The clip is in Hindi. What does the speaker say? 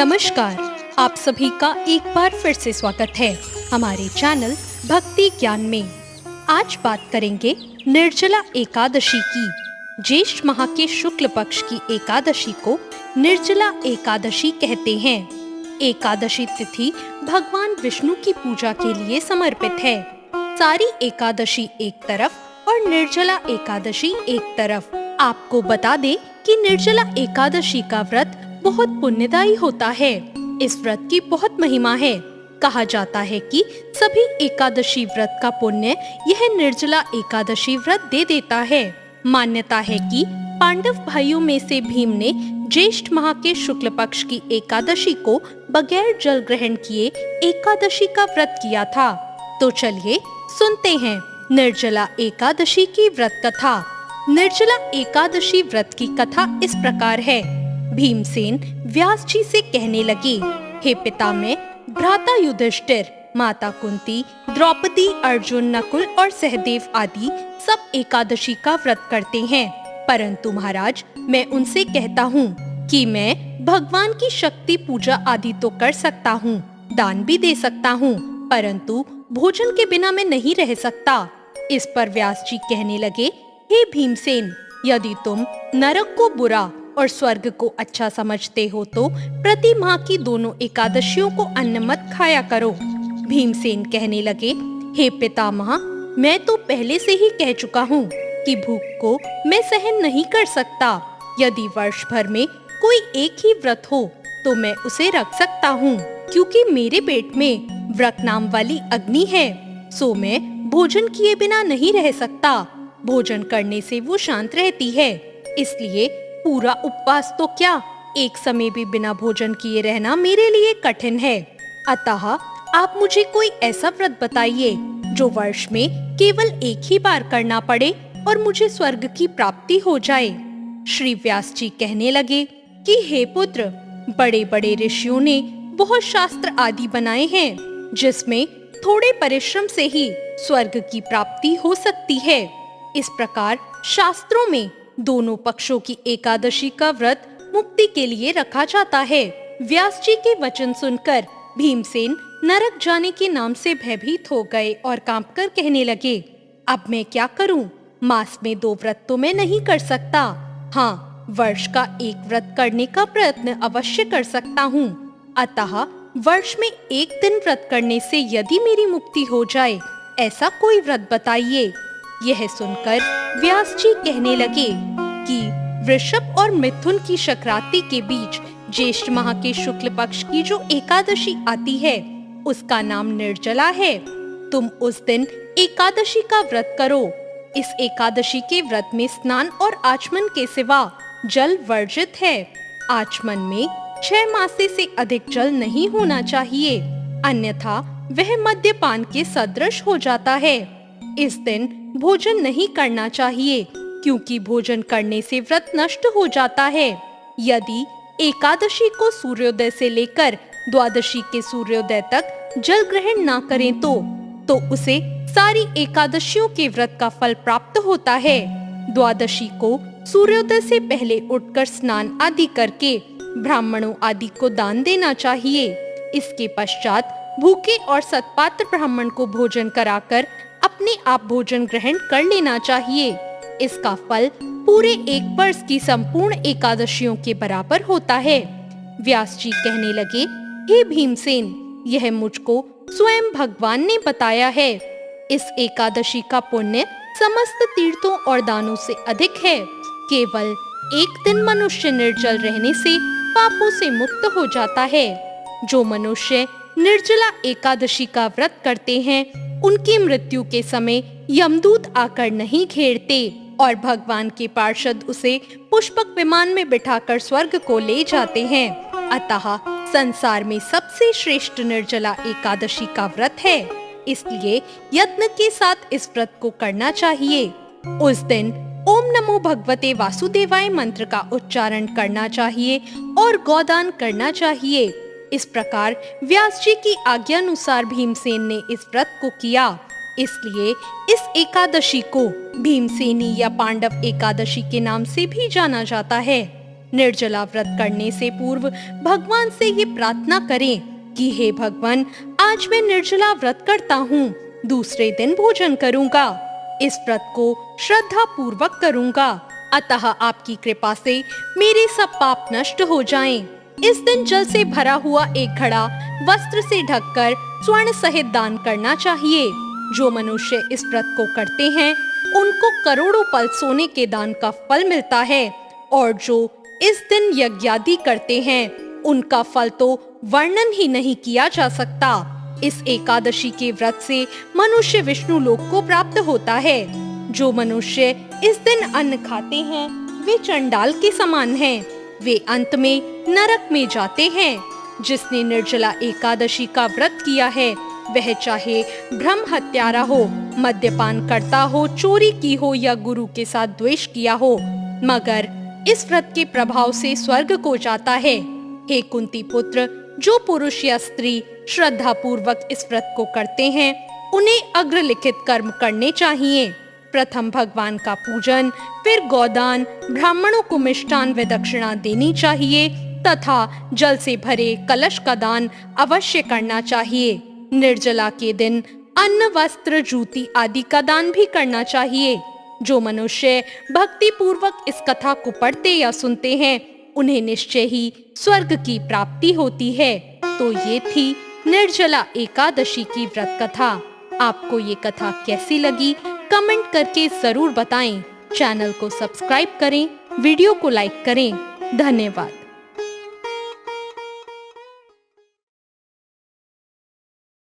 नमस्कार। आप सभी का एक बार फिर से स्वागत है हमारे चैनल भक्ति ज्ञान में। आज बात करेंगे निर्जला एकादशी की। ज्येष्ठ माह के शुक्ल पक्ष की एकादशी को निर्जला एकादशी कहते हैं। एकादशी तिथि भगवान विष्णु की पूजा के लिए समर्पित है। सारी एकादशी एक तरफ और निर्जला एकादशी एक तरफ। आपको बता दें कि निर्जला एकादशी का व्रत बहुत पुण्यदायी होता है। इस व्रत की बहुत महिमा है। कहा जाता है कि सभी एकादशी व्रत का पुण्य यह निर्जला एकादशी व्रत दे देता है। मान्यता है कि पांडव भाइयों में से भीम ने ज्येष्ठ माह के शुक्ल पक्ष की एकादशी को बगैर जल ग्रहण किए एकादशी का व्रत किया था। तो चलिए सुनते हैं निर्जला एकादशी की व्रत कथा। निर्जला एकादशी व्रत की कथा इस प्रकार है। भीमसेन व्यास जी से कहने लगे, हे पितामह, भ्राता युधिष्ठिर, माता कुंती, द्रौपदी, अर्जुन, नकुल और सहदेव आदि सब एकादशी का व्रत करते हैं। परंतु महाराज, मैं उनसे कहता हूँ कि मैं भगवान की शक्ति पूजा आदि तो कर सकता हूँ, दान भी दे सकता हूँ, परंतु भोजन के बिना मैं नहीं रह सकता। इस पर व्यास जी कहने लगे, हे भीमसेन, यदि तुम नरक को बुरा और स्वर्ग को अच्छा समझते हो तो प्रति माह की दोनों एकादशियों को अन्न मत खाया करो। भीमसेन कहने लगे, हे पितामह, मैं तो पहले से ही कह चुका हूँ कि भूख को मैं सहन नहीं कर सकता। यदि वर्ष भर में कोई एक ही व्रत हो तो मैं उसे रख सकता हूँ, क्योंकि मेरे पेट में व्रत नाम वाली अग्नि है, सो मैं भोजन किए बिना नहीं रह सकता। भोजन करने से वो शांत रहती है, इसलिए पूरा उपवास तो क्या, एक समय भी बिना भोजन किए रहना मेरे लिए कठिन है। अतः आप मुझे कोई ऐसा व्रत बताइए जो वर्ष में केवल एक ही बार करना पड़े और मुझे स्वर्ग की प्राप्ति हो जाए। श्री व्यास जी कहने लगे कि हे पुत्र, बड़े बड़े ऋषियों ने बहुत शास्त्र आदि बनाए हैं जिसमें थोड़े परिश्रम से ही स्वर्ग की प्राप्ति हो सकती है। इस प्रकार शास्त्रों में दोनों पक्षों की एकादशी का व्रत मुक्ति के लिए रखा जाता है। व्यास जी के वचन सुनकर भीमसेन नरक जाने के नाम से भयभीत हो गए और कांपकर कहने लगे, अब मैं क्या करूं? मास में 2 व्रत तो मैं नहीं कर सकता। हाँ, वर्ष का एक व्रत करने का प्रयत्न अवश्य कर सकता हूँ। अतः वर्ष में एक दिन व्रत करने से यदि मेरी मुक्ति हो जाए, ऐसा कोई व्रत बताइए। यह सुनकर व्यास जी कहने लगे कि वृषभ और मिथुन की संक्रांति के बीच ज्येष्ठ माह के शुक्ल पक्ष की जो एकादशी आती है उसका नाम निर्जला है। तुम उस दिन एकादशी का व्रत करो। इस एकादशी के व्रत में स्नान और आचमन के सिवा जल वर्जित है। आचमन में 6 मासे से अधिक जल नहीं होना चाहिए, अन्यथा वह मद्यपान के सदृश हो जाता है। इस दिन भोजन नहीं करना चाहिए, क्योंकि भोजन करने से व्रत नष्ट हो जाता है। यदि एकादशी को सूर्योदय से लेकर द्वादशी के सूर्योदय तक जल ग्रहण ना करें तो उसे सारी एकादशियों के व्रत का फल प्राप्त होता है। द्वादशी को सूर्योदय से पहले उठकर स्नान आदि करके ब्राह्मणों आदि को दान देना चाहिए। इसके पश्चात भूखे और सत्पात्र ब्राह्मण को भोजन कराकर अपने आप भोजन ग्रहण कर लेना चाहिए। इसका फल पूरे एक वर्ष की संपूर्ण एकादशियों के बराबर होता है। व्यास जी कहने लगे, हे भीमसेन, यह मुझको स्वयं भगवान ने बताया है। इस एकादशी का पुण्य समस्त तीर्थों और दानों से अधिक है। केवल एक दिन मनुष्य निर्जल रहने से पापों से मुक्त हो जाता है। जो मनुष्य निर्जला एकादशी का व्रत करते हैं उनकी मृत्यु के समय यमदूत आकर नहीं घेरते और भगवान के पार्षद उसे पुष्पक विमान में बिठाकर स्वर्ग को ले जाते हैं। अतः संसार में सबसे श्रेष्ठ निर्जला एकादशी का व्रत है, इसलिए यत्न के साथ इस व्रत को करना चाहिए। उस दिन ओम नमो भगवते वासुदेवाय मंत्र का उच्चारण करना चाहिए और गोदान करना चाहिए। इस प्रकार व्यास जी की आज्ञा अनुसार भीमसेन ने इस व्रत को किया। इसलिए इस एकादशी को भीमसेनी या पांडव एकादशी के नाम से भी जाना जाता है। निर्जला व्रत करने से पूर्व भगवान से ये प्रार्थना करें कि हे भगवान, आज मैं निर्जला व्रत करता हूँ, दूसरे दिन भोजन करूँगा, इस व्रत को श्रद्धा पूर्वक करूँगा, अतः आपकी कृपा से मेरे सब पाप नष्ट हो जाएं। इस दिन जल से भरा हुआ एक घड़ा वस्त्र से ढककर स्वर्ण सहित दान करना चाहिए। जो मनुष्य इस व्रत को करते हैं उनको करोड़ों पल सोने के दान का फल मिलता है, और जो इस दिन यज्ञादि करते हैं उनका फल तो वर्णन ही नहीं किया जा सकता। इस एकादशी के व्रत से मनुष्य विष्णु लोक को प्राप्त होता है। जो मनुष्य इस दिन अन्न खाते हैं वे चंडाल के समान हैं, वे अंत में नरक में जाते हैं। जिसने निर्जला एकादशी का व्रत किया है वह चाहे ब्रह्म हत्यारा हो, मद्यपान करता हो, चोरी की हो या गुरु के साथ द्वेष किया हो, मगर इस व्रत के प्रभाव से स्वर्ग को जाता है। हे कुंती पुत्र, जो पुरुष या स्त्री श्रद्धा पूर्वक इस व्रत को करते हैं उन्हें अग्रलिखित कर्म करने चाहिए। प्रथम भगवान का पूजन, फिर गोदान, ब्राह्मणों को मिष्टान व दक्षिणा देनी चाहिए तथा जल से भरे कलश का दान अवश्य करना चाहिए। निर्जला के दिन अन्न, वस्त्र, जूती आदि का दान भी करना चाहिए। जो मनुष्य भक्ति पूर्वक इस कथा को पढ़ते या सुनते हैं उन्हें निश्चय ही स्वर्ग की प्राप्ति होती है। तो ये थी निर्जला एकादशी की व्रत कथा। आपको ये कथा कैसी लगी कमेंट करके जरूर बताएं। चैनल को सब्सक्राइब करें, वीडियो को लाइक करें। धन्यवाद।